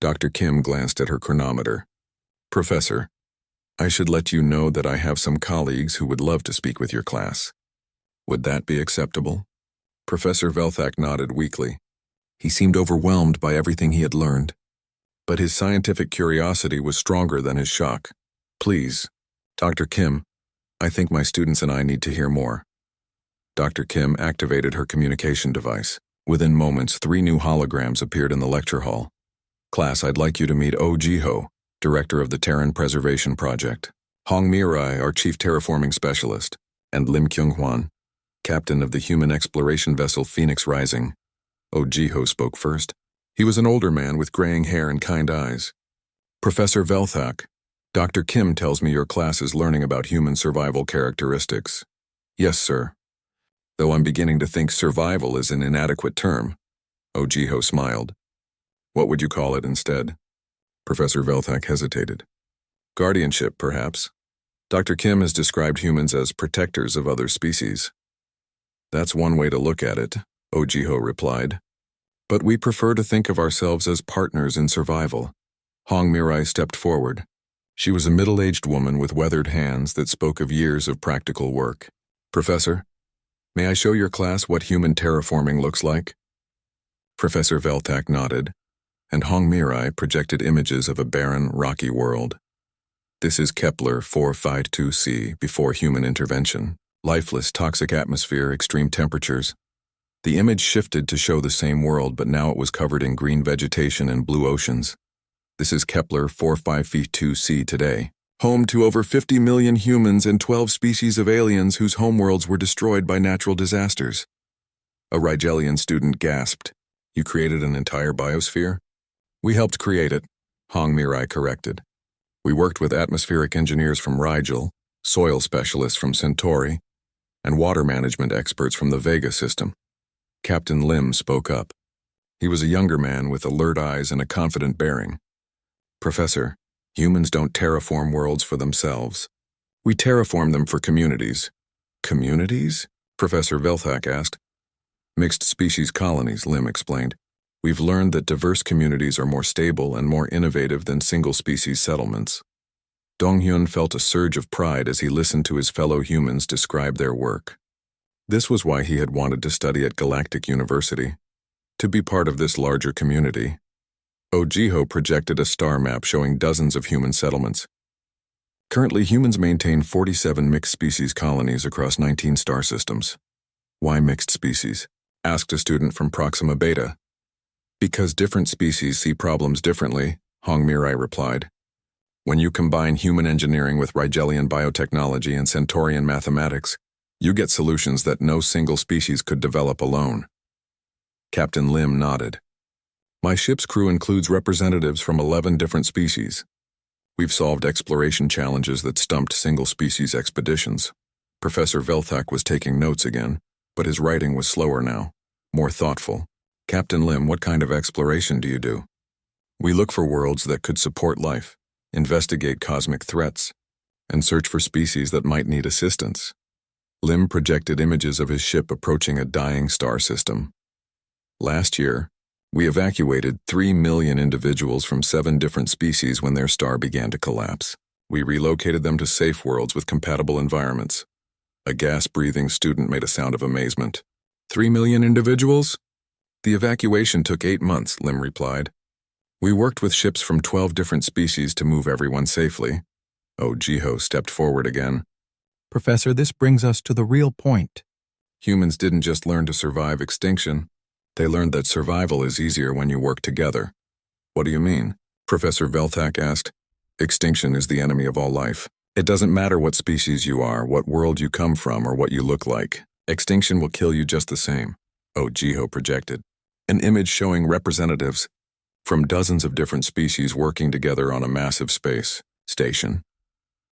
Dr. Kim glanced at her chronometer. Professor, I should let you know that I have some colleagues who would love to speak with your class. Would that be acceptable? Professor Velthak nodded weakly. He seemed overwhelmed by everything he had learned. But his scientific curiosity was stronger than his shock. Please, Dr. Kim, I think my students and I need to hear more. Dr. Kim activated her communication device. Within moments, 3 new holograms appeared in the lecture hall. Class, I'd like you to meet Oh Ji-ho, Director of the Terran Preservation Project, Hong Mirai, our Chief Terraforming Specialist, and Lim Kyung-hwan, Captain of the human exploration vessel Phoenix Rising. Oh Ji-ho spoke first. He was an older man with graying hair and kind eyes. Professor Velthak, Dr. Kim tells me your class is learning about human survival characteristics. Yes, sir. Though I'm beginning to think survival is an inadequate term. Oh Ji-ho smiled. What would you call it instead? Professor Velthak hesitated. Guardianship, perhaps. Dr. Kim has described humans as protectors of other species. That's one way to look at it, Oh Ji-ho replied. But we prefer to think of ourselves as partners in survival. Hong Mirai stepped forward. She was a middle-aged woman with weathered hands that spoke of years of practical work. Professor, may I show your class what human terraforming looks like? Professor Velthak nodded, and Hong Mirai projected images of a barren, rocky world. This is Kepler 452c before human intervention. Lifeless, toxic atmosphere, extreme temperatures. The image shifted to show the same world, but now it was covered in green vegetation and blue oceans. This is Kepler 452c today, home to over 50 million humans and 12 species of aliens whose homeworlds were destroyed by natural disasters. A Rigelian student gasped. You created an entire biosphere? We helped create it, Hong Mirai corrected. We worked with atmospheric engineers from Rigel, soil specialists from Centauri, and water management experts from the Vega system. Captain Lim spoke up. He was a younger man with alert eyes and a confident bearing. Professor, humans don't terraform worlds for themselves. We terraform them for communities. Communities? Professor Velthak asked. Mixed species colonies, Lim explained. We've learned that diverse communities are more stable and more innovative than single-species settlements. Dong-hyun felt a surge of pride as he listened to his fellow humans describe their work. This was why he had wanted to study at Galactic University, to be part of this larger community. Oh Ji-ho projected a star map showing dozens of human settlements. Currently, humans maintain 47 mixed-species colonies across 19 star systems. Why mixed species? Asked a student from Proxima Beta. Because different species see problems differently, Hong Mirai replied. When you combine human engineering with Rigelian biotechnology and Centaurian mathematics, you get solutions that no single species could develop alone. Captain Lim nodded. My ship's crew includes representatives from 11 different species. We've solved exploration challenges that stumped single-species expeditions. Professor Velthak was taking notes again, but his writing was slower now, more thoughtful. Captain Lim, what kind of exploration do you do? We look for worlds that could support life, investigate cosmic threats, and search for species that might need assistance. Lim projected images of his ship approaching a dying star system. Last year, we evacuated 3 million individuals from 7 different species when their star began to collapse. We relocated them to safe worlds with compatible environments. A gas-breathing student made a sound of amazement. 3 million individuals? The evacuation took 8 months, Lim replied. We worked with ships from 12 different species to move everyone safely. Oh Ji-ho stepped forward again. Professor, this brings us to the real point. Humans didn't just learn to survive extinction. They learned that survival is easier when you work together. What do you mean? Professor Velthak asked. Extinction is the enemy of all life. It doesn't matter what species you are, what world you come from, or what you look like. Extinction will kill you just the same. Oh Ji-ho projected. An image showing representatives from dozens of different species working together on a massive space station.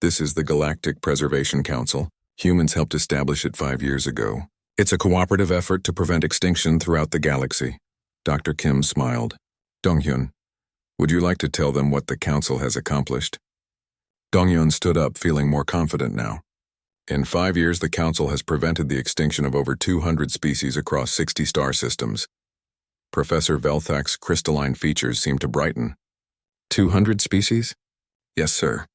This is the Galactic Preservation Council. Humans helped establish it 5 years ago. It's a cooperative effort to prevent extinction throughout the galaxy. Dr. Kim smiled. Dong-hyun, would you like to tell them what the council has accomplished? Dong-hyun stood up, feeling more confident now. In 5 years, the council has prevented the extinction of over 200 species across 60 star systems. Professor Velthak's crystalline features seemed to brighten. 200 species? Yes, sir.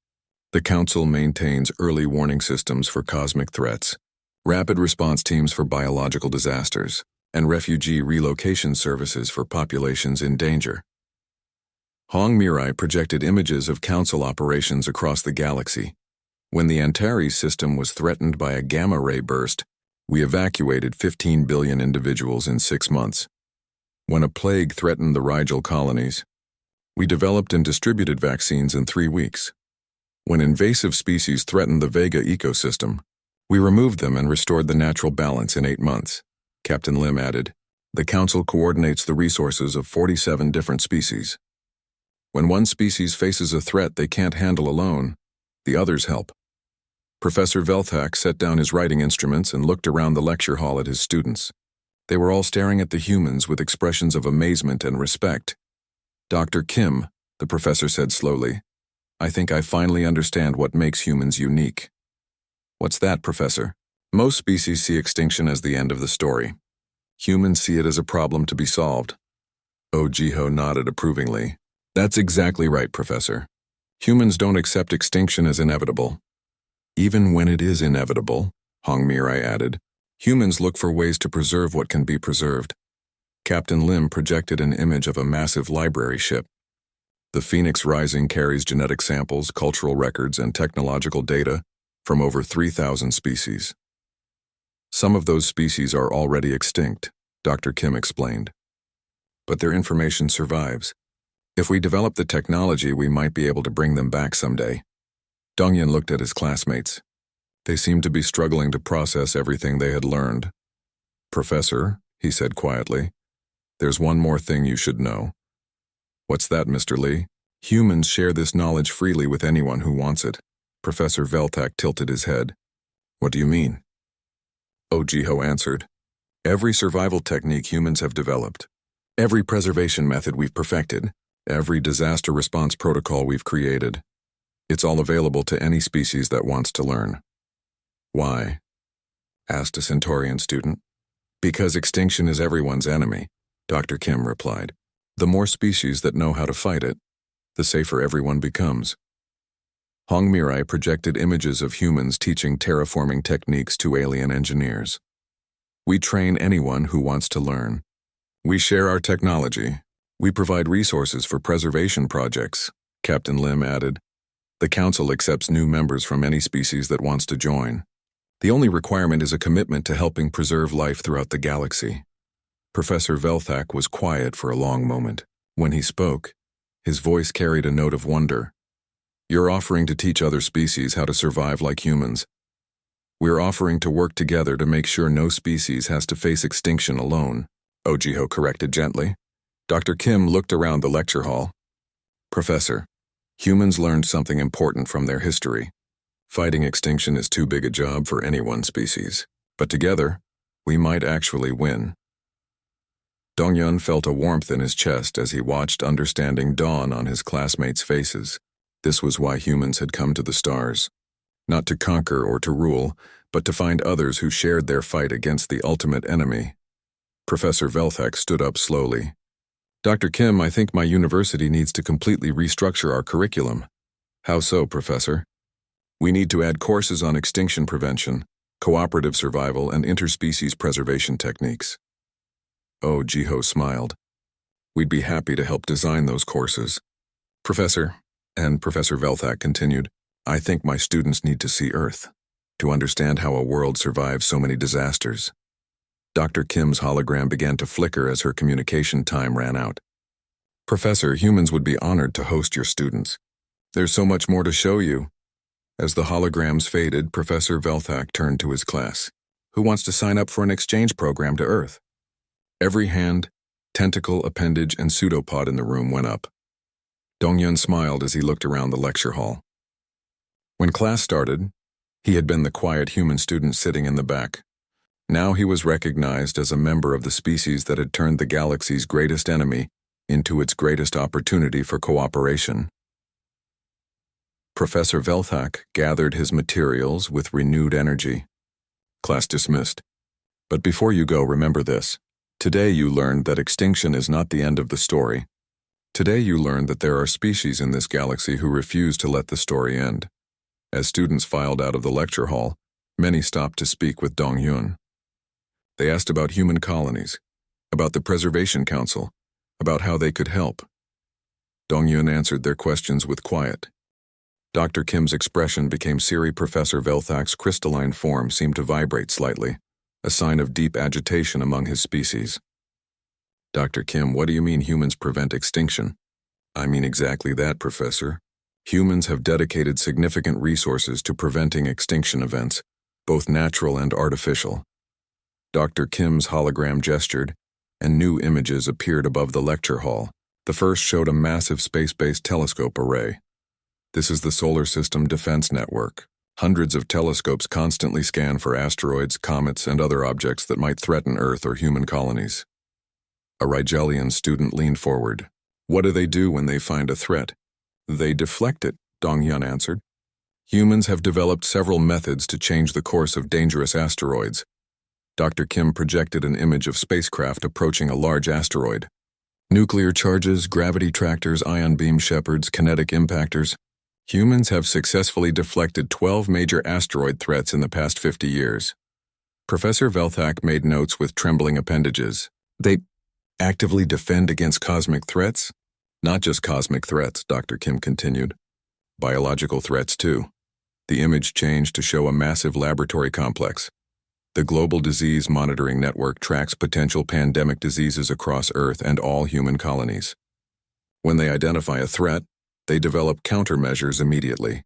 The Council maintains early warning systems for cosmic threats, rapid response teams for biological disasters, and refugee relocation services for populations in danger. Hong Mirai projected images of Council operations across the galaxy. When the Antares system was threatened by a gamma-ray burst, we evacuated 15 billion individuals in 6 months. When a plague threatened the Rigel colonies, we developed and distributed vaccines in 3 weeks. When invasive species threatened the Vega ecosystem, we removed them and restored the natural balance in 8 months. Captain Lim added, the Council coordinates the resources of 47 different species. When one species faces a threat they can't handle alone, the others help. Professor Velthak set down his writing instruments and looked around the lecture hall at his students. They were all staring at the humans with expressions of amazement and respect. Dr. Kim, the professor said slowly, I think I finally understand what makes humans unique. What's that, Professor? Most species see extinction as the end of the story. Humans see it as a problem to be solved. Oh, Jiho nodded approvingly. That's exactly right, Professor. Humans don't accept extinction as inevitable. Even when it is inevitable, Hong Mirai added, humans look for ways to preserve what can be preserved. Captain Lim projected an image of a massive library ship. The Phoenix Rising carries genetic samples, cultural records, and technological data from over 3,000 species. Some of those species are already extinct, Dr. Kim explained. But their information survives. If we develop the technology, we might be able to bring them back someday. Dongyan looked at his classmates. They seemed to be struggling to process everything they had learned. Professor, he said quietly, there's one more thing you should know. What's that, Mr. Lee? Humans share this knowledge freely with anyone who wants it. Professor Veltak tilted his head. What do you mean? Jiho answered. Every survival technique humans have developed, every preservation method we've perfected, every disaster response protocol we've created, it's all available to any species that wants to learn. Why? Asked a Centaurian student. Because extinction is everyone's enemy, Dr. Kim replied. The more species that know how to fight it, the safer everyone becomes. Hong Mirai projected images of humans teaching terraforming techniques to alien engineers. We train anyone who wants to learn. We share our technology. We provide resources for preservation projects, Captain Lim added. The Council accepts new members from any species that wants to join. The only requirement is a commitment to helping preserve life throughout the galaxy. Professor Velthak was quiet for a long moment. When he spoke, his voice carried a note of wonder. You're offering to teach other species how to survive like humans. We're offering to work together to make sure no species has to face extinction alone, Jiho corrected gently. Dr. Kim looked around the lecture hall. Professor, humans learned something important from their history. Fighting extinction is too big a job for any one species, but together, we might actually win. Dongyun felt a warmth in his chest as he watched understanding dawn on his classmates' faces. This was why humans had come to the stars. Not to conquer or to rule, but to find others who shared their fight against the ultimate enemy. Professor Velthak stood up slowly. Dr. Kim, I think my university needs to completely restructure our curriculum. How so, Professor? We need to add courses on extinction prevention, cooperative survival, and interspecies preservation techniques. Jiho smiled. We'd be happy to help design those courses. Professor, and Professor Velthak continued, I think my students need to see Earth, to understand how a world survives so many disasters. Dr. Kim's hologram began to flicker as her communication time ran out. Professor, humans would be honored to host your students. There's so much more to show you. As the holograms faded, Professor Velthak turned to his class. Who wants to sign up for an exchange program to Earth? Every hand, tentacle, appendage, and pseudopod in the room went up. Dongyun smiled as he looked around the lecture hall. When class started, he had been the quiet human student sitting in the back. Now he was recognized as a member of the species that had turned the galaxy's greatest enemy into its greatest opportunity for cooperation. Professor Velthak gathered his materials with renewed energy. Class dismissed. But before you go, remember this. Today you learned that extinction is not the end of the story. Today you learned that there are species in this galaxy who refuse to let the story end. As students filed out of the lecture hall, many stopped to speak with Dong-Yun. They asked about human colonies, about the Preservation Council, about how they could help. Dong-Yun answered their questions with quiet. Dr. Kim's expression became Siri. Professor Velthak's crystalline form seemed to vibrate slightly, a sign of deep agitation among his species. Dr. Kim, what do you mean humans prevent extinction? I mean exactly that, Professor. Humans have dedicated significant resources to preventing extinction events, both natural and artificial. Dr. Kim's hologram gestured, and new images appeared above the lecture hall. The first showed a massive space-based telescope array. This is the Solar System Defense Network. Hundreds of telescopes constantly scan for asteroids, comets, and other objects that might threaten Earth or human colonies. A Rigelian student leaned forward. What do they do when they find a threat? They deflect it, Dong-Yun answered. Humans have developed several methods to change the course of dangerous asteroids. Dr. Kim projected an image of spacecraft approaching a large asteroid. Nuclear charges, gravity tractors, ion beam shepherds, kinetic impactors. Humans have successfully deflected 12 major asteroid threats in the past 50 years. Professor Velthak made notes with trembling appendages. They actively defend against cosmic threats? Not just cosmic threats, Dr. Kim continued. Biological threats, too. The image changed to show a massive laboratory complex. The Global Disease Monitoring Network tracks potential pandemic diseases across Earth and all human colonies. When they identify a threat, they develop countermeasures immediately.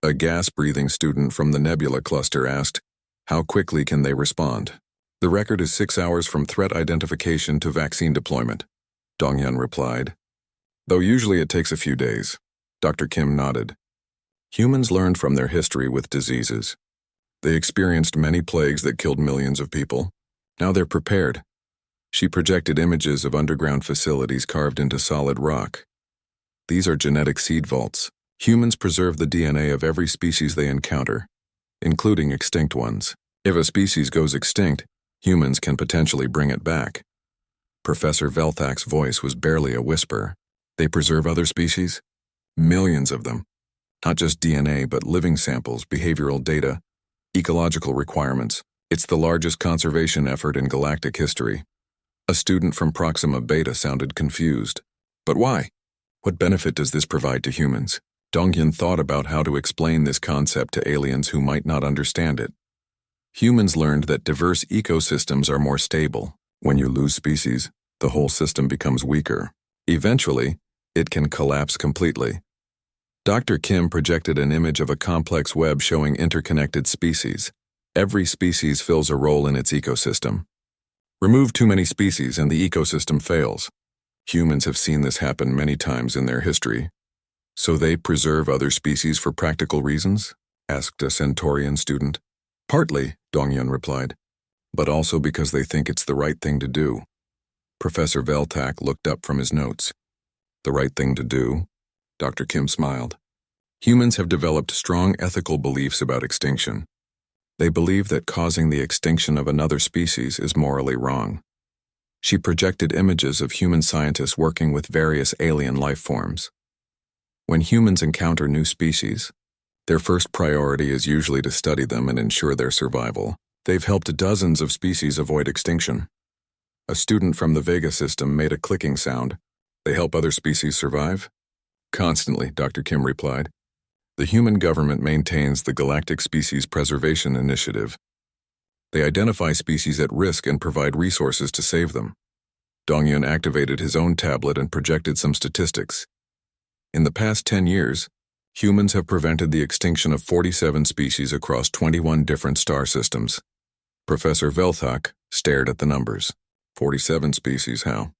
A gas-breathing student from the Nebula cluster asked, how quickly can they respond? The record is 6 hours from threat identification to vaccine deployment, Dong-Yun replied. Though usually it takes a few days, Dr. Kim nodded. Humans learned from their history with diseases. They experienced many plagues that killed millions of people. Now they're prepared. She projected images of underground facilities carved into solid rock. These are genetic seed vaults. Humans preserve the DNA of every species they encounter, including extinct ones. If a species goes extinct, humans can potentially bring it back. Professor Velthak's voice was barely a whisper. They preserve other species? Millions of them. Not just DNA, but living samples, behavioral data, ecological requirements. It's the largest conservation effort in galactic history. A student from Proxima Beta sounded confused. But why? What benefit does this provide to humans? Dong-Yun thought about how to explain this concept to aliens who might not understand it. Humans learned that diverse ecosystems are more stable. When you lose species, the whole system becomes weaker. Eventually, it can collapse completely. Dr. Kim projected an image of a complex web showing interconnected species. Every species fills a role in its ecosystem. Remove too many species and the ecosystem fails. Humans have seen this happen many times in their history. So they preserve other species for practical reasons? Asked a Centaurian student. Partly, Dong-Yun replied, but also because they think it's the right thing to do. Professor Velthak looked up from his notes. The right thing to do? Dr. Kim smiled. Humans have developed strong ethical beliefs about extinction. They believe that causing the extinction of another species is morally wrong. She projected images of human scientists working with various alien life forms. When humans encounter new species, their first priority is usually to study them and ensure their survival. They've helped dozens of species avoid extinction. A student from the Vega system made a clicking sound. They help other species survive? Constantly, Dr. Kim replied. The human government maintains the Galactic Species Preservation Initiative. They identify species at risk and provide resources to save them. Dong-Yun activated his own tablet and projected some statistics. In the past 10 years, humans have prevented the extinction of 47 species across 21 different star systems. Professor Velthak stared at the numbers. 47 species, how?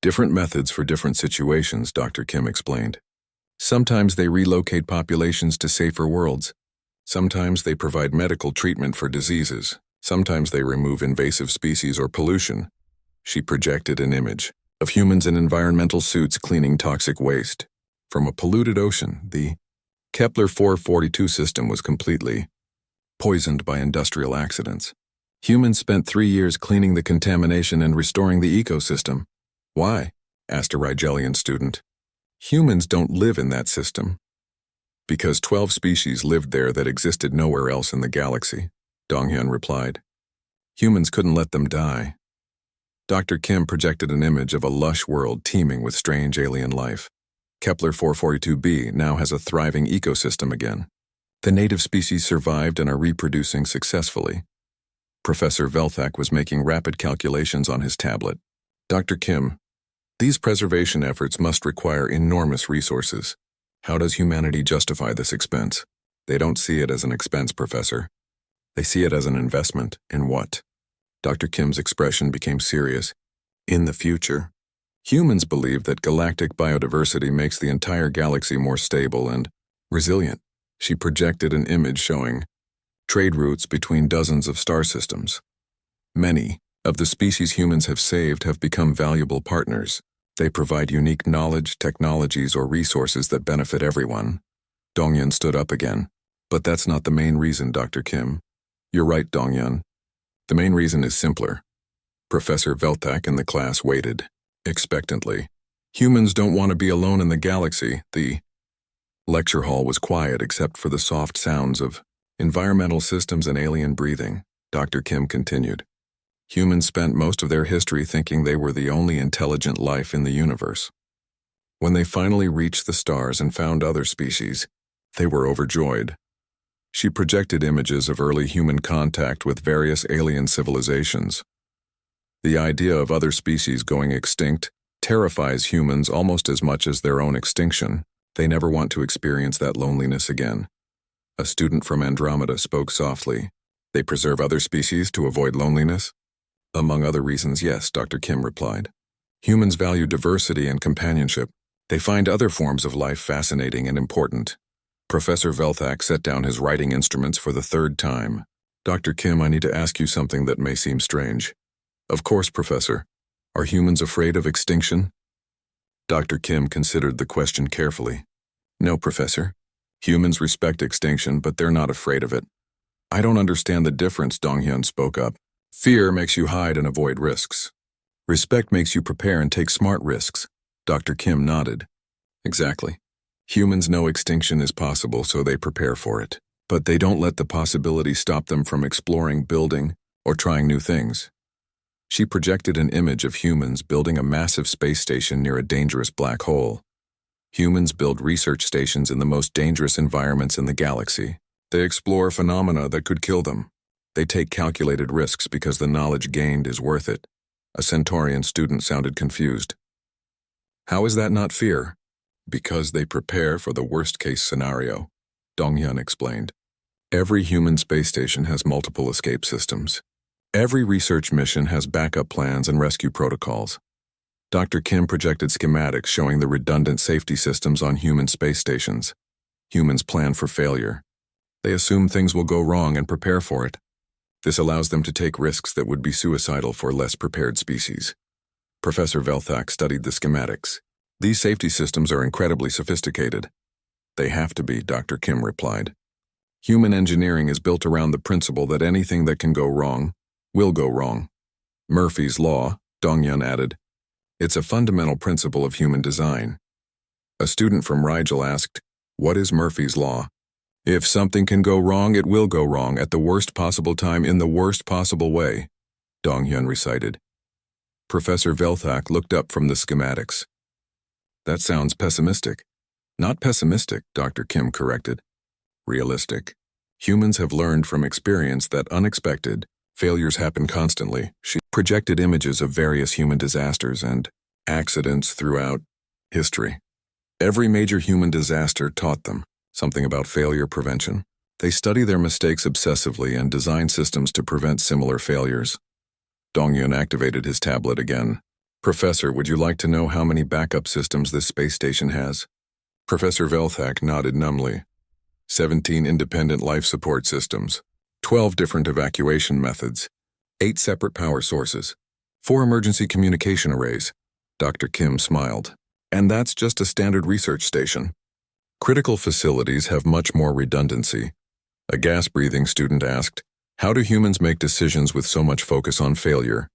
Different methods for different situations, Dr. Kim explained. Sometimes they relocate populations to safer worlds. Sometimes they provide medical treatment for diseases. Sometimes they remove invasive species or pollution. She projected an image of humans in environmental suits cleaning toxic waste. From a polluted ocean, the Kepler 442 system was completely poisoned by industrial accidents. Humans spent 3 years cleaning the contamination and restoring the ecosystem. Why? asked a Rigelian student. Humans don't live in that system. Because 12 species lived there that existed nowhere else in the galaxy, Donghyun replied. Humans couldn't let them die. Dr. Kim projected an image of a lush world teeming with strange alien life. Kepler 442b now has a thriving ecosystem again. The native species survived and are reproducing successfully. Professor Velthak was making rapid calculations on his tablet. Dr. Kim, these preservation efforts must require enormous resources. How does humanity justify this expense? They don't see it as an expense, Professor. They see it as an investment. In what? Dr. Kim's expression became serious. In the future, humans believe that galactic biodiversity makes the entire galaxy more stable and resilient. She projected an image showing trade routes between dozens of star systems. Many of the species humans have saved have become valuable partners. They provide unique knowledge, technologies, or resources that benefit everyone. Donghyun stood up again. But that's not the main reason, Dr. Kim. You're right, Donghyun. The main reason is simpler. Professor Velthak and the class waited, expectantly. Humans don't want to be alone in the galaxy. The lecture hall was quiet except for the soft sounds of environmental systems and alien breathing. Dr. Kim continued. Humans spent most of their history thinking they were the only intelligent life in the universe. When they finally reached the stars and found other species, they were overjoyed. She projected images of early human contact with various alien civilizations. The idea of other species going extinct terrifies humans almost as much as their own extinction. They never want to experience that loneliness again. A student from Andromeda spoke softly. They preserve other species to avoid loneliness? Among other reasons, yes, Dr. Kim replied. Humans value diversity and companionship. They find other forms of life fascinating and important. Professor Velthak set down his writing instruments for the third time. Dr. Kim, I need to ask you something that may seem strange. Of course, Professor. Are humans afraid of extinction? Dr. Kim considered the question carefully. No, Professor. Humans respect extinction, but they're not afraid of it. I don't understand the difference, Donghyun spoke up. Fear makes you hide and avoid risks. Respect makes you prepare and take smart risks. Dr. Kim nodded. Exactly. Humans know extinction is possible, so they prepare for it. But they don't let the possibility stop them from exploring, building, or trying new things. She projected an image of humans building a massive space station near a dangerous black hole. Humans build research stations in the most dangerous environments in the galaxy. They explore phenomena that could kill them. They take calculated risks because the knowledge gained is worth it. A Centaurian student sounded confused. How is that not fear? Because they prepare for the worst-case scenario, Donghyun explained. Every human space station has multiple escape systems. Every research mission has backup plans and rescue protocols. Dr. Kim projected schematics showing the redundant safety systems on human space stations. Humans plan for failure. They assume things will go wrong and prepare for it. This allows them to take risks that would be suicidal for less prepared species. Professor Velthak studied the schematics. These safety systems are incredibly sophisticated. They have to be, Dr. Kim replied. Human engineering is built around the principle that anything that can go wrong will go wrong. Murphy's Law, Donghyun added. It's a fundamental principle of human design. A student from Rigel asked, what is Murphy's Law? If something can go wrong, it will go wrong at the worst possible time in the worst possible way, Donghyun recited. Professor Velthak looked up from the schematics. That sounds pessimistic. Not pessimistic, Dr. Kim corrected. Realistic. Humans have learned from experience that unexpected failures happen constantly. She projected images of various human disasters and accidents throughout history. Every major human disaster taught them something about failure prevention. They study their mistakes obsessively and design systems to prevent similar failures. Donghyun activated his tablet again. Professor, would you like to know how many backup systems this space station has? Professor Velthak nodded numbly. 17 independent life support systems, 12 different evacuation methods, 8 separate power sources, 4 emergency communication arrays. Dr. Kim smiled. And that's just a standard research station. Critical facilities have much more redundancy. A gas-breathing student asked, how do humans make decisions with so much focus on failure?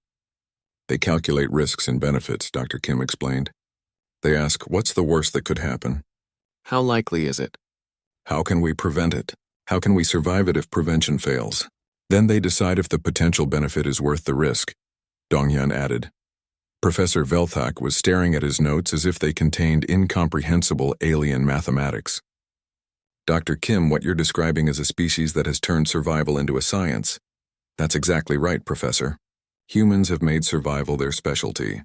They calculate risks and benefits, Dr. Kim explained. They ask, what's the worst that could happen? How likely is it? How can we prevent it? How can we survive it if prevention fails? Then they decide if the potential benefit is worth the risk, Dongyun added. Professor Velthak was staring at his notes as if they contained incomprehensible alien mathematics. Dr. Kim, what you're describing is a species that has turned survival into a science. That's exactly right, Professor. Humans have made survival their specialty.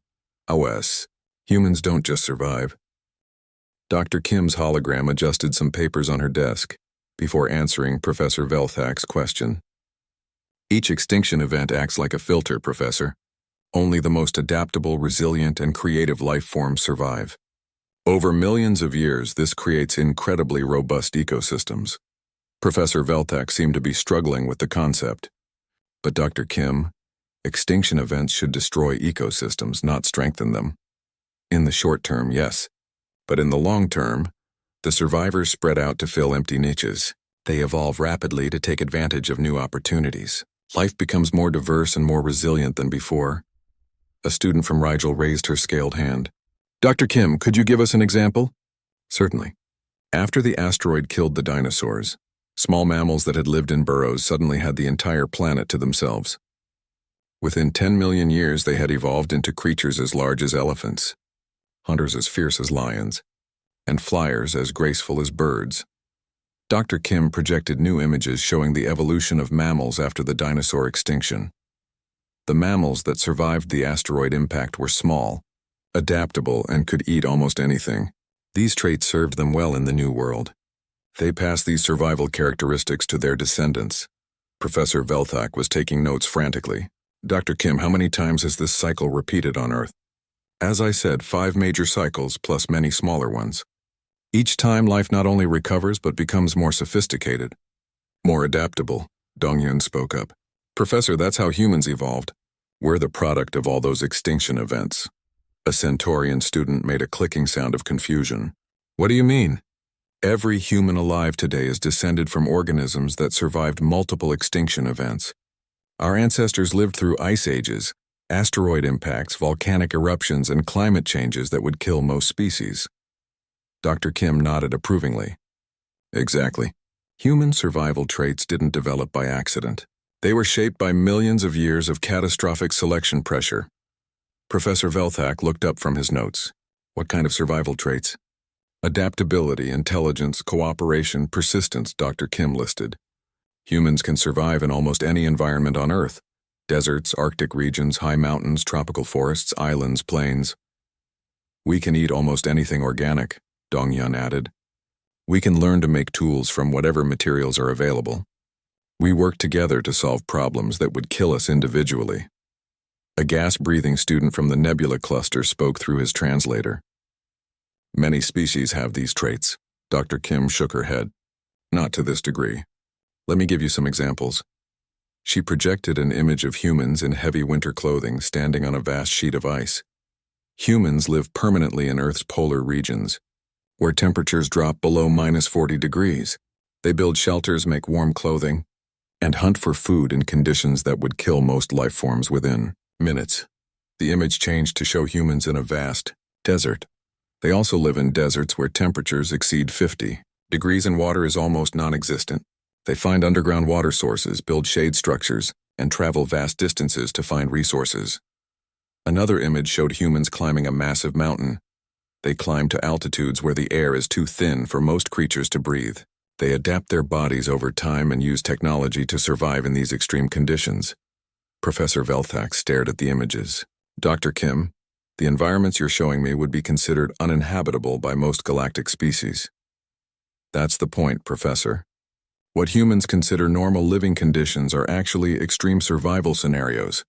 OS. Humans don't just survive. Dr. Kim's hologram adjusted some papers on her desk before answering Professor Velthak's question. Each extinction event acts like a filter, Professor. Only the most adaptable, resilient, and creative life forms survive. Over millions of years, this creates incredibly robust ecosystems. Professor Velthak seemed to be struggling with the concept. But Dr. Kim, extinction events should destroy ecosystems, not strengthen them. In the short term, yes. But in the long term, the survivors spread out to fill empty niches. They evolve rapidly to take advantage of new opportunities. Life becomes more diverse and more resilient than before. A student from Rigel raised her scaled hand. Dr. Kim, could you give us an example? Certainly. After the asteroid killed the dinosaurs, small mammals that had lived in burrows suddenly had the entire planet to themselves. Within 10 million years, they had evolved into creatures as large as elephants, hunters as fierce as lions, and flyers as graceful as birds. Dr. Kim projected new images showing the evolution of mammals after the dinosaur extinction. The mammals that survived the asteroid impact were small, adaptable, and could eat almost anything. These traits served them well in the New World. They passed these survival characteristics to their descendants. Professor Velthak was taking notes frantically. Dr. Kim, how many times has this cycle repeated on Earth? As I said, 5 major cycles plus many smaller ones. Each time life not only recovers but becomes more sophisticated. More adaptable, Dongyun spoke up. Professor, that's how humans evolved. We're the product of all those extinction events. A Centaurian student made a clicking sound of confusion. What do you mean? Every human alive today is descended from organisms that survived multiple extinction events. Our ancestors lived through ice ages, asteroid impacts, volcanic eruptions, and climate changes that would kill most species. Dr. Kim nodded approvingly. Exactly. Human survival traits didn't develop by accident. They were shaped by millions of years of catastrophic selection pressure. Professor Velthak looked up from his notes. What kind of survival traits? Adaptability, intelligence, cooperation, persistence, Dr. Kim listed. Humans can survive in almost any environment on Earth. Deserts, Arctic regions, high mountains, tropical forests, islands, plains. We can eat almost anything organic, Dongyun added. We can learn to make tools from whatever materials are available. We work together to solve problems that would kill us individually. A gas-breathing student from the Nebula cluster spoke through his translator. Many species have these traits. Dr. Kim shook her head. Not to this degree. Let me give you some examples. She projected an image of humans in heavy winter clothing standing on a vast sheet of ice. Humans live permanently in Earth's polar regions, where temperatures drop below -40 degrees. They build shelters, make warm clothing, and hunt for food in conditions that would kill most life forms within minutes. The image changed to show humans in a vast desert. They also live in deserts where temperatures exceed 50 degrees and water is almost non-existent. They find underground water sources, build shade structures, and travel vast distances to find resources. Another image showed humans climbing a massive mountain. They climb to altitudes where the air is too thin for most creatures to breathe. They adapt their bodies over time and use technology to survive in these extreme conditions. Professor Velthak stared at the images. Dr. Kim, the environments you're showing me would be considered uninhabitable by most galactic species. That's the point, Professor. What humans consider normal living conditions are actually extreme survival scenarios.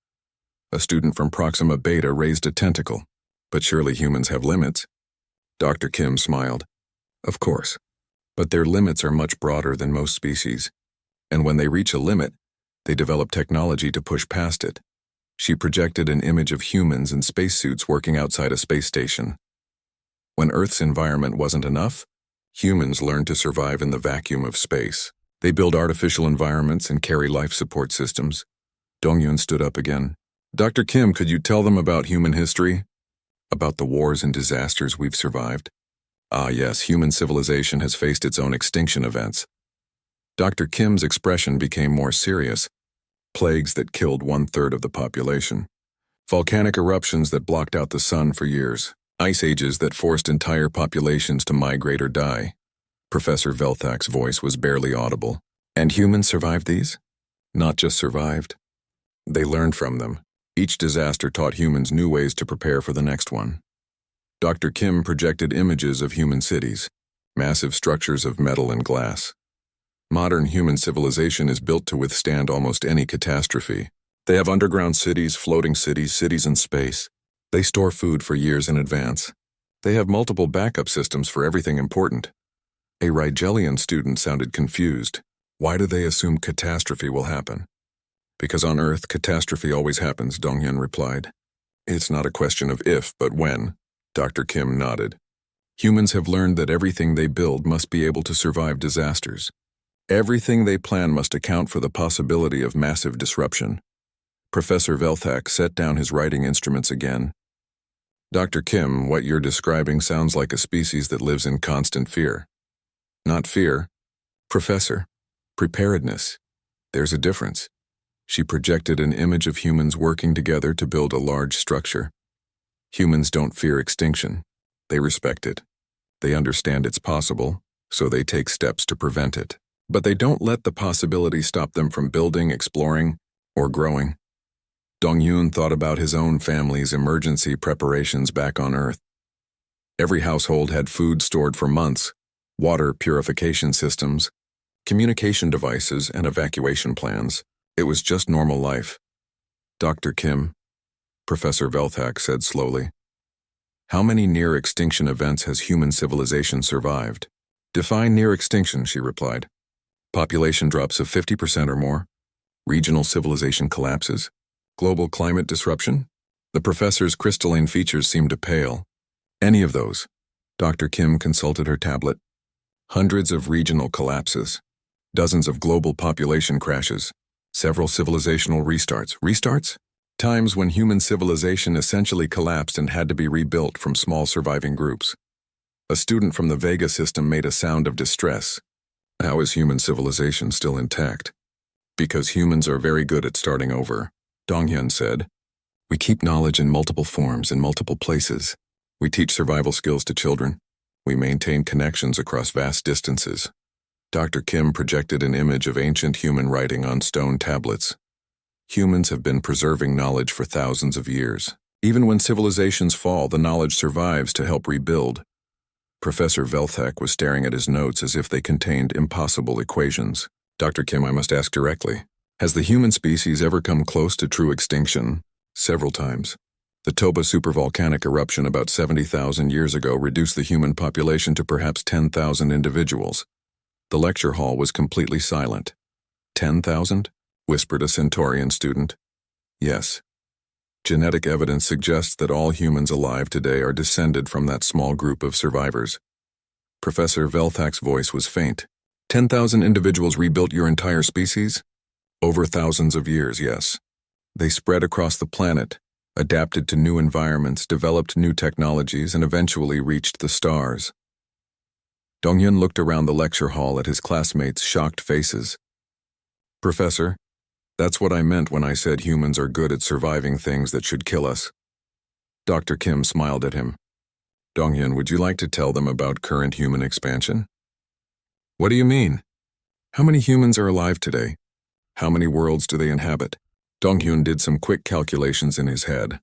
A student from Proxima Beta raised a tentacle. But surely humans have limits. Dr. Kim smiled. Of course. But their limits are much broader than most species. And when they reach a limit, they develop technology to push past it. She projected an image of humans in spacesuits working outside a space station. When Earth's environment wasn't enough, humans learned to survive in the vacuum of space. They build artificial environments and carry life support systems. Dongyun stood up again. Dr. Kim, could you tell them about human history? About the wars and disasters we've survived? Ah, yes, human civilization has faced its own extinction events. Dr. Kim's expression became more serious. Plagues that killed 1/3 of the population. Volcanic eruptions that blocked out the sun for years. Ice ages that forced entire populations to migrate or die. Professor Velthak's voice was barely audible. And humans survived these? Not just survived. They learned from them. Each disaster taught humans new ways to prepare for the next one. Dr. Kim projected images of human cities, massive structures of metal and glass. Modern human civilization is built to withstand almost any catastrophe. They have underground cities, floating cities, cities in space. They store food for years in advance. They have multiple backup systems for everything important. A Rigelian student sounded confused. Why do they assume catastrophe will happen? Because on Earth, catastrophe always happens, Donghyun replied. It's not a question of if, but when. Dr. Kim nodded. Humans have learned that everything they build must be able to survive disasters. Everything they plan must account for the possibility of massive disruption. Professor Velthak set down his writing instruments again. Dr. Kim, what you're describing sounds like a species that lives in constant fear. Not fear. Professor, preparedness. There's a difference. She projected an image of humans working together to build a large structure. Humans don't fear extinction. They respect it. They understand it's possible, so they take steps to prevent it. But they don't let the possibility stop them from building, exploring, or growing. Donghyun thought about his own family's emergency preparations back on Earth. Every household had food stored for months, water purification systems, communication devices, and evacuation plans. It was just normal life. Dr. Kim, Professor Velthak said slowly, how many near-extinction events has human civilization survived? Define near extinction, she replied. Population drops of 50% or more, regional civilization collapses, global climate disruption. The professor's crystalline features seemed to pale. Any of those. Dr. Kim consulted her tablet. Hundreds of regional collapses, dozens of global population crashes, several civilizational restarts. Restarts? Times when human civilization essentially collapsed and had to be rebuilt from small surviving groups. A student from the Vega system made a sound of distress. How is human civilization still intact? Because humans are very good at starting over, Donghyun said. We keep knowledge in multiple forms in multiple places. We teach survival skills to children. We maintain connections across vast distances. Dr. Kim projected an image of ancient human writing on stone tablets. Humans have been preserving knowledge for thousands of years. Even when civilizations fall, the knowledge survives to help rebuild. Professor Velthak was staring at his notes as if they contained impossible equations. Dr. Kim, I must ask directly. Has the human species ever come close to true extinction? Several times. The Toba supervolcanic eruption about 70,000 years ago reduced the human population to perhaps 10,000 individuals. The lecture hall was completely silent. 10,000? Whispered a Centaurian student. Yes. Genetic evidence suggests that all humans alive today are descended from that small group of survivors. Professor Velthak's voice was faint. 10,000 individuals rebuilt your entire species? Over thousands of years, yes. They spread across the planet, adapted to new environments, developed new technologies, and eventually reached the stars. Donghyun looked around the lecture hall at his classmates' shocked faces. Professor, that's what I meant when I said humans are good at surviving things that should kill us. Dr. Kim smiled at him. Donghyun, would you like to tell them about current human expansion? What do you mean? How many humans are alive today? How many worlds do they inhabit? Donghyun did some quick calculations in his head.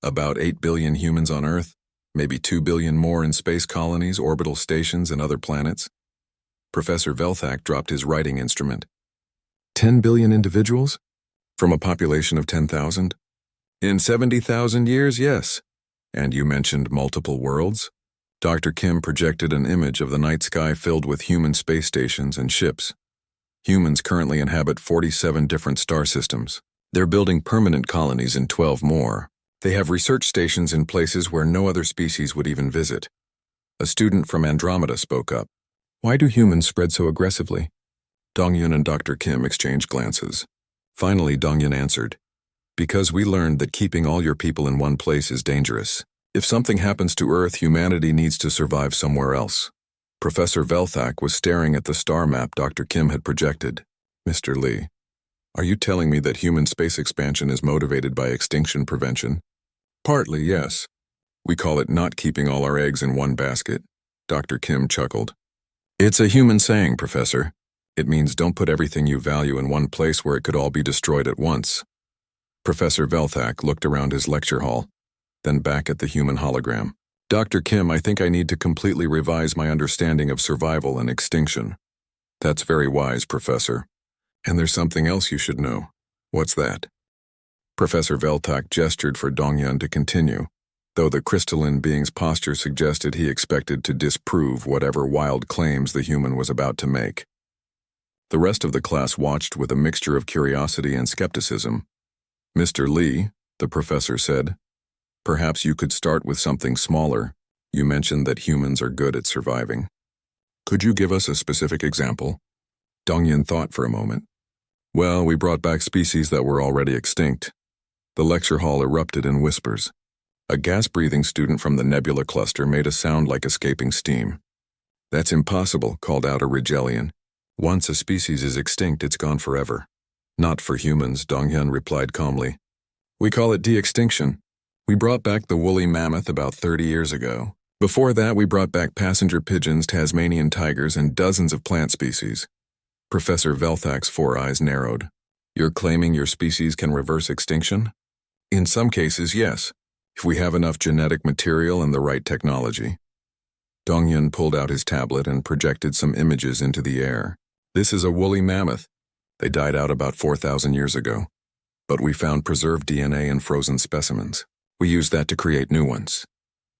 About 8 billion humans on Earth, maybe 2 billion more in space colonies, orbital stations, and other planets. Professor Velthak dropped his writing instrument. 10 billion individuals? From a population of 10,000? In 70,000 years, yes. And you mentioned multiple worlds? Dr. Kim projected an image of the night sky filled with human space stations and ships. Humans currently inhabit 47 different star systems. They're building permanent colonies in 12 more. They have research stations in places where no other species would even visit. A student from Andromeda spoke up. Why do humans spread so aggressively? Donghyun and Dr. Kim exchanged glances. Finally, Donghyun answered, because we learned that keeping all your people in one place is dangerous. If something happens to Earth, humanity needs to survive somewhere else. Professor Velthak was staring at the star map Dr. Kim had projected. Mr. Lee, are you telling me that human space expansion is motivated by extinction prevention? Partly, yes. We call it not keeping all our eggs in one basket. Dr. Kim chuckled. It's a human saying, Professor. It means don't put everything you value in one place where it could all be destroyed at once. Professor Velthak looked around his lecture hall, then back at the human hologram. Dr. Kim, I think I need to completely revise my understanding of survival and extinction. That's very wise, Professor. And there's something else you should know. What's that? Professor Velthak gestured for Dongyun to continue, though the crystalline being's posture suggested he expected to disprove whatever wild claims the human was about to make. The rest of the class watched with a mixture of curiosity and skepticism. Mr. Lee, the professor said, perhaps you could start with something smaller. You mentioned that humans are good at surviving. Could you give us a specific example? Dongyun thought for a moment. Well, we brought back species that were already extinct. The lecture hall erupted in whispers. A gas-breathing student from the nebula cluster made a sound like escaping steam. That's impossible, called out a Rigelian. Once a species is extinct, it's gone forever. Not for humans, Dongyun replied calmly. We call it de-extinction. We brought back the woolly mammoth about 30 years ago. Before that, we brought back passenger pigeons, Tasmanian tigers, and dozens of plant species. Professor Velthak's four eyes narrowed. You're claiming your species can reverse extinction? In some cases, yes, if we have enough genetic material and the right technology. Dongyun pulled out his tablet and projected some images into the air. This is a woolly mammoth. They died out about 4,000 years ago. But we found preserved DNA in frozen specimens. We used that to create new ones.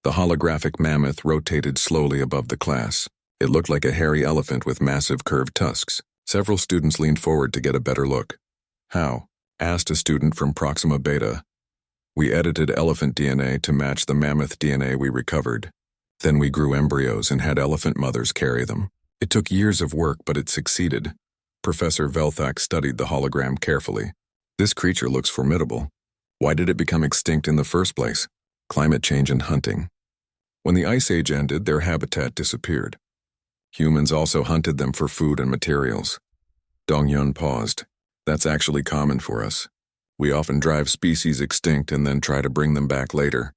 The holographic mammoth rotated slowly above the class. It looked like a hairy elephant with massive curved tusks. Several students leaned forward to get a better look. How? Asked a student from Proxima Beta. We edited elephant DNA to match the mammoth DNA we recovered. Then we grew embryos and had elephant mothers carry them. It took years of work, but it succeeded. Professor Velthak studied the hologram carefully. This creature looks formidable. Why did it become extinct in the first place? Climate change and hunting. When the Ice Age ended, their habitat disappeared. Humans also hunted them for food and materials. Dongyun paused. That's actually common for us. We often drive species extinct and then try to bring them back later.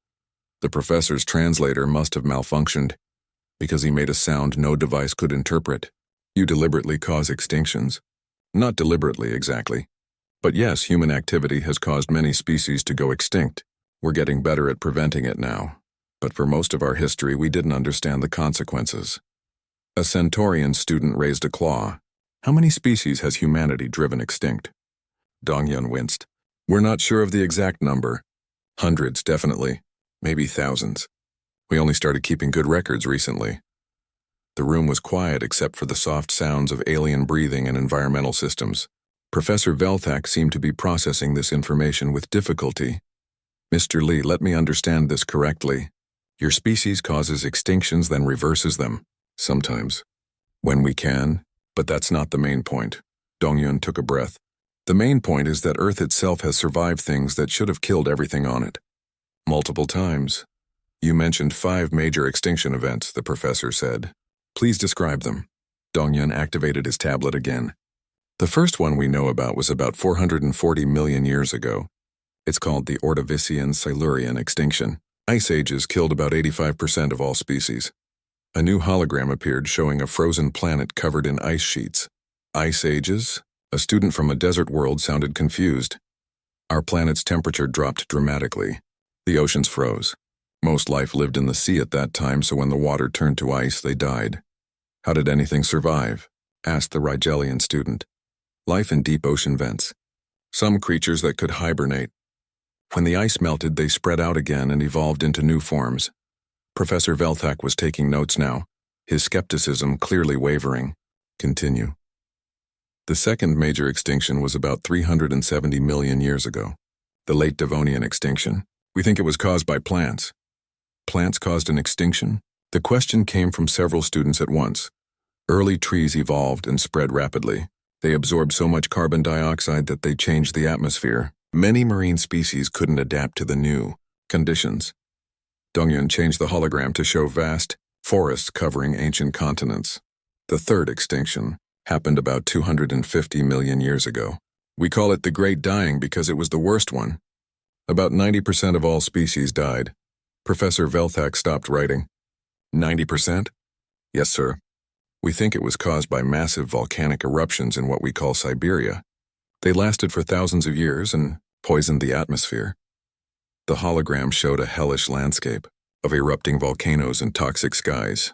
The professor's translator must have malfunctioned, because he made a sound no device could interpret. You deliberately cause extinctions. Not deliberately, exactly. But yes, human activity has caused many species to go extinct. We're getting better at preventing it now. But for most of our history, we didn't understand the consequences. A Centaurian student raised a claw. How many species has humanity driven extinct? Dongyun winced. We're not sure of the exact number. Hundreds, definitely. Maybe thousands. We only started keeping good records recently. The room was quiet except for the soft sounds of alien breathing and environmental systems. Professor Velthak seemed to be processing this information with difficulty. Mr. Lee, let me understand this correctly. Your species causes extinctions, then reverses them. Sometimes. When we can. But that's not the main point. Dongyun took a breath. The main point is that Earth itself has survived things that should have killed everything on it. Multiple times. You mentioned 5 major extinction events, the professor said. Please describe them. Dongyun activated his tablet again. The first one we know about was about 440 million years ago. It's called the Ordovician-Silurian extinction. Ice ages killed about 85% of all species. A new hologram appeared showing a frozen planet covered in ice sheets. Ice ages? A student from a desert world sounded confused. Our planet's temperature dropped dramatically. The oceans froze. Most life lived in the sea at that time, so when the water turned to ice, they died. How did anything survive? Asked the Rigelian student. Life in deep ocean vents. Some creatures that could hibernate. When the ice melted, they spread out again and evolved into new forms. Professor Velthak was taking notes now, his skepticism clearly wavering. Continue. The second major extinction was about 370 million years ago. The late Devonian extinction. We think it was caused by plants. Plants caused an extinction? The question came from several students at once. Early trees evolved and spread rapidly. They absorbed so much carbon dioxide that they changed the atmosphere. Many marine species couldn't adapt to the new conditions. Dongyun changed the hologram to show vast forests covering ancient continents. The third extinction happened about 250 million years ago. We call it the Great Dying because it was the worst one. About 90% of all species died. Professor Velthak stopped writing. 90%? Yes, sir. We think it was caused by massive volcanic eruptions in what we call Siberia. They lasted for thousands of years and poisoned the atmosphere. The hologram showed a hellish landscape of erupting volcanoes and toxic skies.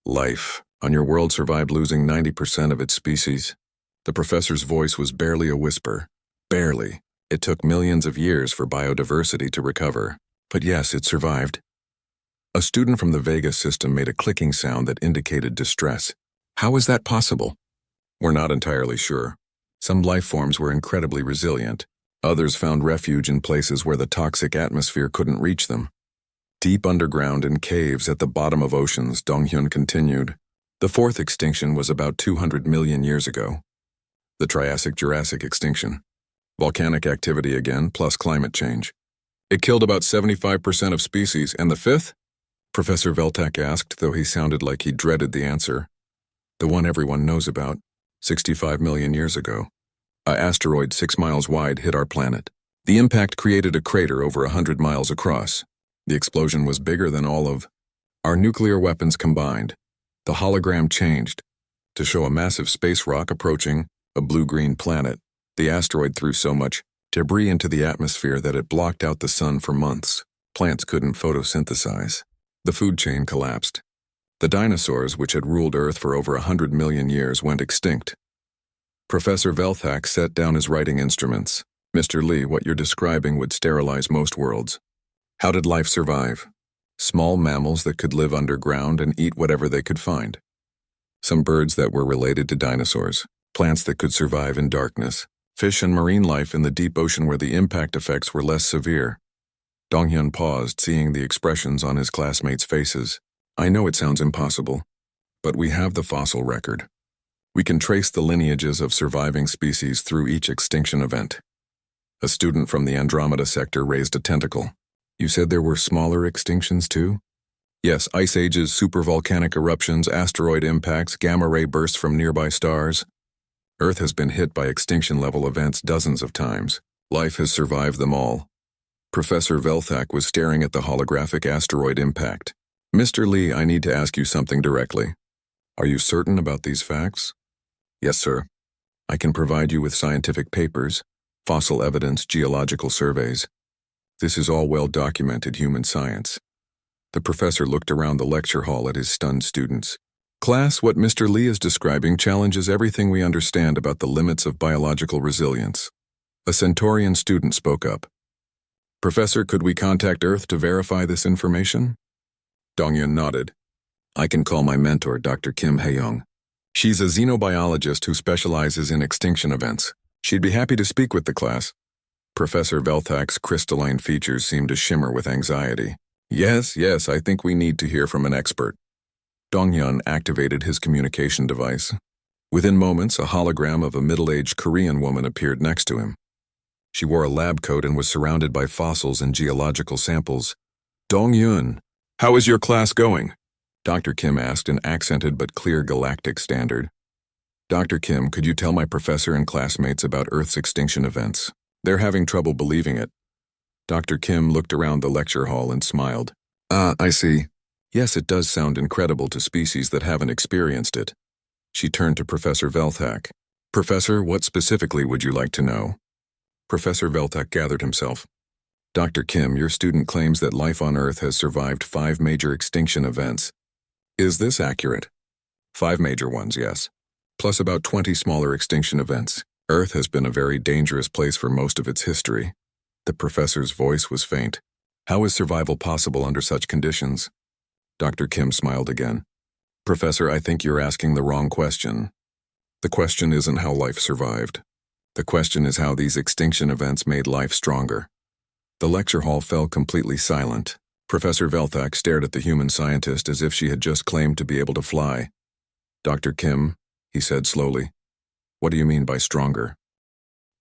Life on your world survived losing 90% of its species. The professor's voice was barely a whisper. Barely. It took millions of years for biodiversity to recover. But yes, it survived. A student from the Vega system made a clicking sound that indicated distress. How is that possible? We're not entirely sure. Some life forms were incredibly resilient. Others found refuge in places where the toxic atmosphere couldn't reach them. Deep underground in caves at the bottom of oceans, Donghyun continued. The fourth extinction was about 200 million years ago. The Triassic-Jurassic extinction. Volcanic activity again, plus climate change. It killed about 75% of species, and the fifth? Professor Veltak asked, though he sounded like he dreaded the answer. The one everyone knows about, 65 million years ago. An asteroid 6 miles wide hit our planet. The impact created a crater over 100 miles across. The explosion was bigger than all of our nuclear weapons combined. The hologram changed to show a massive space rock approaching a blue-green planet. The asteroid threw so much debris into the atmosphere that it blocked out the sun for months. Plants couldn't photosynthesize. The food chain collapsed. The dinosaurs, which had ruled Earth for over 100 million years, went extinct. Professor Velthak set down his writing instruments. Mr. Lee, what you're describing would sterilize most worlds. How did life survive? Small mammals that could live underground and eat whatever they could find. Some birds that were related to dinosaurs. Plants that could survive in darkness. Fish and marine life in the deep ocean where the impact effects were less severe. Donghyun paused, seeing the expressions on his classmates' faces. I know it sounds impossible, but we have the fossil record. We can trace the lineages of surviving species through each extinction event. A student from the Andromeda sector raised a tentacle. You said there were smaller extinctions too? Yes, ice ages, supervolcanic eruptions, asteroid impacts, gamma-ray bursts from nearby stars. Earth has been hit by extinction-level events dozens of times. Life has survived them all. Professor Velthak was staring at the holographic asteroid impact. Mr. Lee, I need to ask you something directly. Are you certain about these facts? Yes, sir. I can provide you with scientific papers, fossil evidence, geological surveys. This is all well-documented human science. The professor looked around the lecture hall at his stunned students. Class, what Mr. Lee is describing challenges everything we understand about the limits of biological resilience. A Centaurian student spoke up. Professor, could we contact Earth to verify this information? Dongyun nodded. I can call my mentor, Dr. Kim Hae-young. She's a xenobiologist who specializes in extinction events. She'd be happy to speak with the class. Professor Velthak's crystalline features seemed to shimmer with anxiety. Yes, I think we need to hear from an expert. Dongyun activated his communication device. Within moments, a hologram of a middle-aged Korean woman appeared next to him. She wore a lab coat and was surrounded by fossils and geological samples. Dongyun, how is your class going? Dr. Kim asked in accented but clear galactic standard. Dr. Kim, could you tell my professor and classmates about Earth's extinction events? They're having trouble believing it. Dr. Kim looked around the lecture hall and smiled. I see. Yes, it does sound incredible to species that haven't experienced it. She turned to Professor Velthak. Professor, what specifically would you like to know? Professor Velthak gathered himself. Dr. Kim, your student claims that life on Earth has survived 5 major extinction events. Is this accurate? 5 major ones, yes. Plus about 20 smaller extinction events. Earth has been a very dangerous place for most of its history. The professor's voice was faint. How is survival possible under such conditions? Dr. Kim smiled again. Professor, I think you're asking the wrong question. The question isn't how life survived. The question is how these extinction events made life stronger. The lecture hall fell completely silent. Professor Velthak stared at the human scientist as if she had just claimed to be able to fly. Dr. Kim, he said slowly, what do you mean by stronger?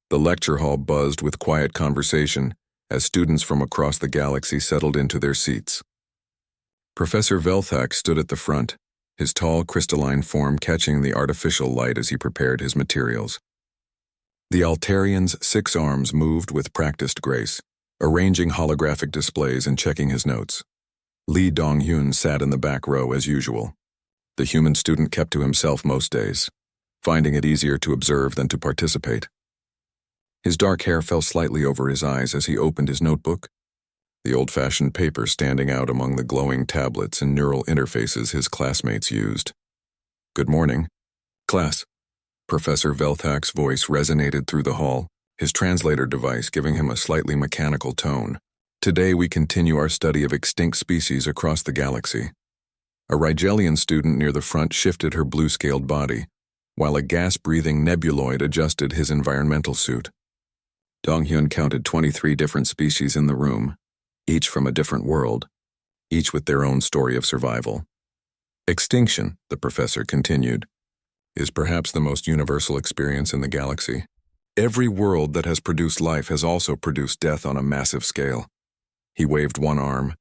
The lecture hall buzzed with quiet conversation as students from across the galaxy settled into their seats. Professor Velthak stood at the front, his tall crystalline form catching the artificial light as he prepared his materials. The Altarian's 6 arms moved with practiced grace, arranging holographic displays and checking his notes. Lee Dong-hyun sat in the back row as usual. The human student kept to himself most days, finding it easier to observe than to participate. His dark hair fell slightly over his eyes as he opened his notebook, the old-fashioned paper standing out among the glowing tablets and neural interfaces his classmates used. "Good morning, class." Professor Velthak's voice resonated through the hall, his translator device giving him a slightly mechanical tone. "Today we continue our study of extinct species across the galaxy." A Rigelian student near the front shifted her blue-scaled body, while a gas-breathing nebuloid adjusted his environmental suit. Dong-hyun counted 23 different species in the room, each from a different world, each with their own story of survival. "Extinction," the professor continued, "is perhaps the most universal experience in the galaxy. Every world that has produced life has also produced death on a massive scale." He waved one arm,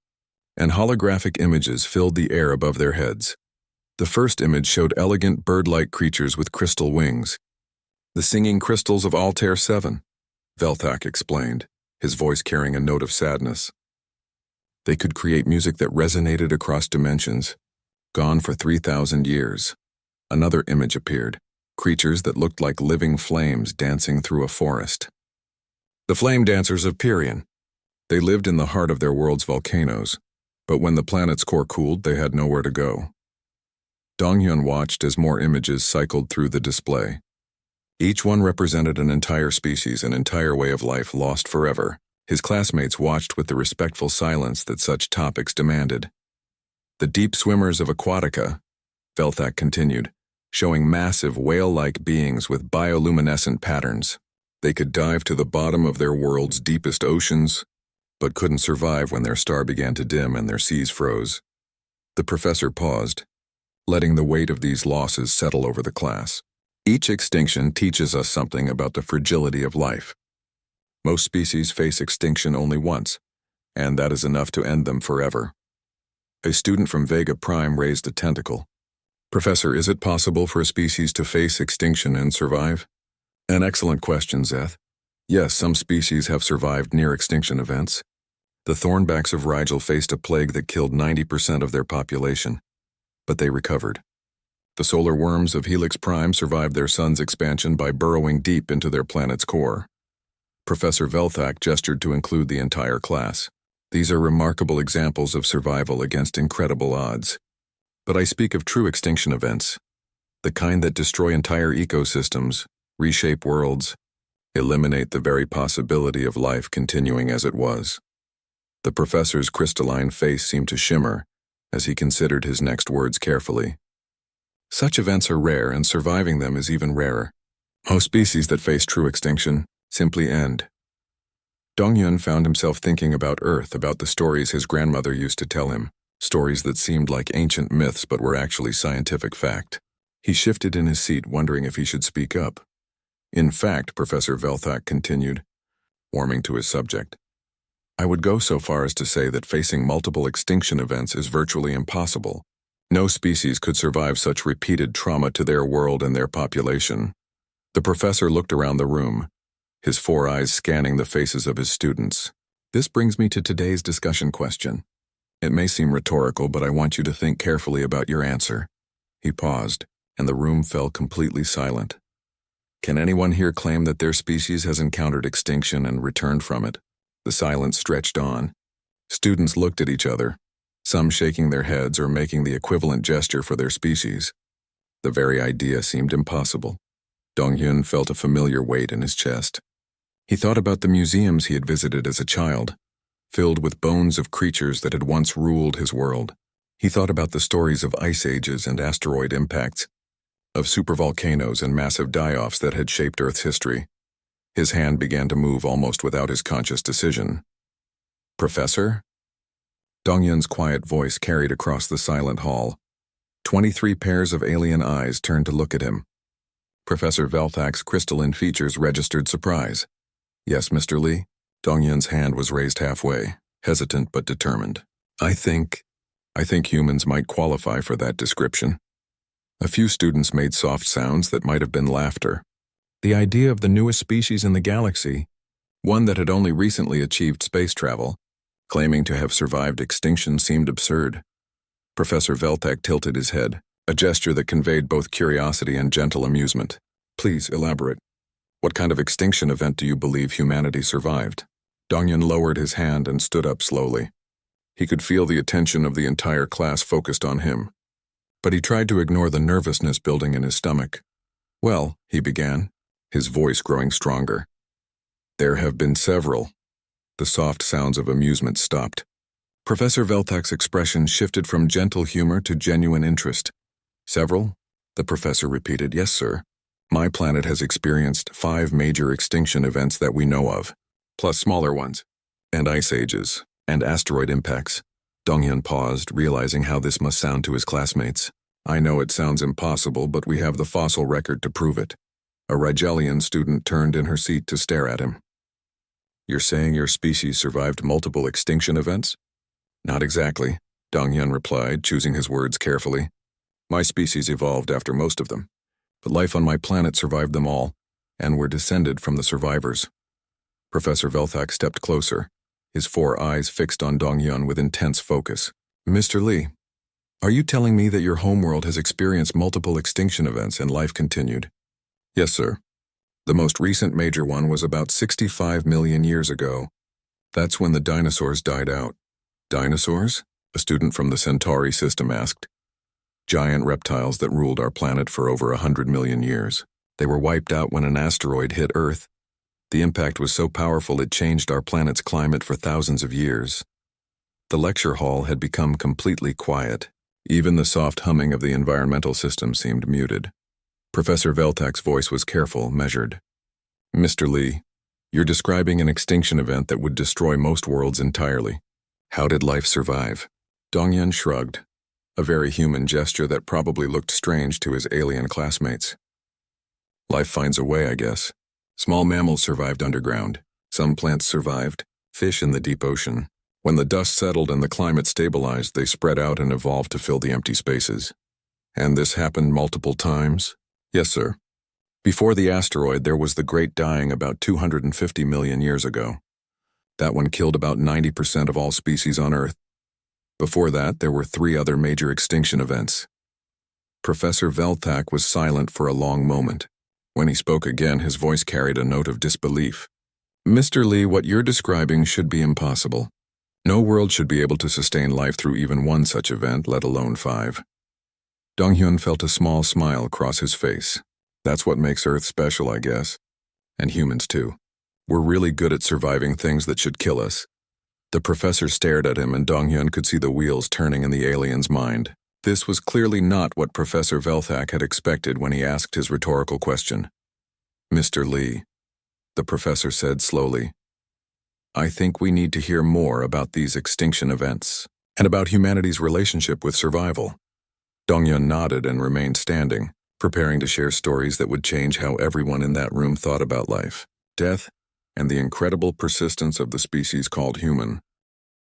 and holographic images filled the air above their heads. The first image showed elegant bird-like creatures with crystal wings. "The singing crystals of Altair 7, Velthak explained, his voice carrying a note of sadness. They could create music that resonated across dimensions, gone for 3,000 years. Another image appeared, creatures that looked like living flames dancing through a forest. "The flame dancers of Pyrrhion. They lived in the heart of their world's volcanoes, but when the planet's core cooled, they had nowhere to go." Dong-hyun watched as more images cycled through the display. Each one represented an entire species, an entire way of life lost forever. His classmates watched with the respectful silence that such topics demanded. "The deep swimmers of Aquatica," Velthak continued, showing massive whale-like beings with bioluminescent patterns. They could dive to the bottom of their world's deepest oceans, but couldn't survive when their star began to dim and their seas froze. The professor paused, letting the weight of these losses settle over the class. "Each extinction teaches us something about the fragility of life. Most species face extinction only once, and that is enough to end them forever." A student from Vega Prime raised a tentacle. "Professor, is it possible for a species to face extinction and survive?" "An excellent question, Zeth. Yes, some species have survived near-extinction events. The thornbacks of Rigel faced a plague that killed 90% of their population, but they recovered. The solar worms of Helix Prime survived their sun's expansion by burrowing deep into their planet's core." Professor Velthak gestured to include the entire class. "These are remarkable examples of survival against incredible odds. But I speak of true extinction events, the kind that destroy entire ecosystems, reshape worlds, eliminate the very possibility of life continuing as it was." The professor's crystalline face seemed to shimmer as he considered his next words carefully. "Such events are rare, and surviving them is even rarer. Most species that face true extinction simply end." Dong-hyun found himself thinking about Earth, about the stories his grandmother used to tell him, stories that seemed like ancient myths but were actually scientific fact. He shifted in his seat, wondering if he should speak up. "In fact," Professor Velthak continued, warming to his subject, "I would go so far as to say that facing multiple extinction events is virtually impossible. No species could survive such repeated trauma to their world and their population." The professor looked around the room, his 4 eyes scanning the faces of his students. "This brings me to today's discussion question. It may seem rhetorical, but I want you to think carefully about your answer." He paused, and the room fell completely silent. "Can anyone here claim that their species has encountered extinction and returned from it?" The silence stretched on. Students looked at each other, some shaking their heads or making the equivalent gesture for their species. The very idea seemed impossible. Dong-hyun felt a familiar weight in his chest. He thought about the museums he had visited as a child, filled with bones of creatures that had once ruled his world. He thought about the stories of ice ages and asteroid impacts, of supervolcanoes and massive die-offs that had shaped Earth's history. His hand began to move almost without his conscious decision. "Professor?" Dong-hyun's quiet voice carried across the silent hall. 23 pairs of alien eyes turned to look at him. Professor Velthak's crystalline features registered surprise. "Yes, Mr. Lee?" Dong-hyun's hand was raised halfway, hesitant but determined. "I think I think humans might qualify for that description. A few students made soft sounds that might have been laughter. The idea of the newest species in the galaxy, one that had only recently achieved space travel, claiming to have survived extinction, seemed absurd. Professor Veltak tilted his head, a gesture that conveyed both curiosity and gentle amusement. Please elaborate. What kind of extinction event do you believe humanity survived? Dongyun lowered his hand and stood up slowly. He could feel the attention of the entire class focused on him. But he tried to ignore the nervousness building in his stomach. Well, he began, his voice growing stronger. There have been several. The soft sounds of amusement stopped. Professor Veltak's expression shifted from gentle humor to genuine interest. Several? The professor repeated. Yes, sir. My planet has experienced 5 major extinction events that we know of, plus smaller ones, and ice ages, and asteroid impacts. Dongyun paused, realizing how this must sound to his classmates. I know it sounds impossible, but we have the fossil record to prove it. A Rigelian student turned in her seat to stare at him. You're saying your species survived multiple extinction events? Not exactly, Dongyun replied, choosing his words carefully. My species evolved after most of them, but life on my planet survived them all, and were descended from the survivors. Professor Veltak stepped closer, his 4 eyes fixed on Dongyun with intense focus. Mr. Lee, are you telling me that your homeworld has experienced multiple extinction events and life continued? Yes, sir. The most recent major one was about 65 million years ago. That's when the dinosaurs died out. Dinosaurs? A student from the Centauri system asked. Giant reptiles that ruled our planet for over 100 million years. They were wiped out when an asteroid hit Earth. The impact was so powerful it changed our planet's climate for thousands of years. The lecture hall had become completely quiet. Even the soft humming of the environmental system seemed muted. Professor Veltak's voice was careful, measured. Mr. Lee, you're describing an extinction event that would destroy most worlds entirely. How did life survive? Dongyun shrugged, a very human gesture that probably looked strange to his alien classmates. Life finds a way, I guess. Small mammals survived underground. Some plants survived. Fish in the deep ocean. When the dust settled and the climate stabilized, they spread out and evolved to fill the empty spaces. And this happened multiple times? Yes, sir. Before the asteroid, there was the Great Dying about 250 million years ago. That one killed about 90% of all species on Earth. Before that, there were 3 other major extinction events. Professor Veltak was silent for a long moment. When he spoke again, his voice carried a note of disbelief. Mr. Lee, what you're describing should be impossible. No world should be able to sustain life through even one such event, let alone 5. Dongyun felt a small smile cross his face. That's what makes Earth special, I guess. And humans, too. We're really good at surviving things that should kill us. The professor stared at him, and Dongyun could see the wheels turning in the alien's mind. This was clearly not what Professor Veltak had expected when he asked his rhetorical question. Mr. Lee, the professor said slowly, I think we need to hear more about these extinction events, and about humanity's relationship with survival. Dongyun nodded and remained standing, preparing to share stories that would change how everyone in that room thought about life, death, and the incredible persistence of the species called human.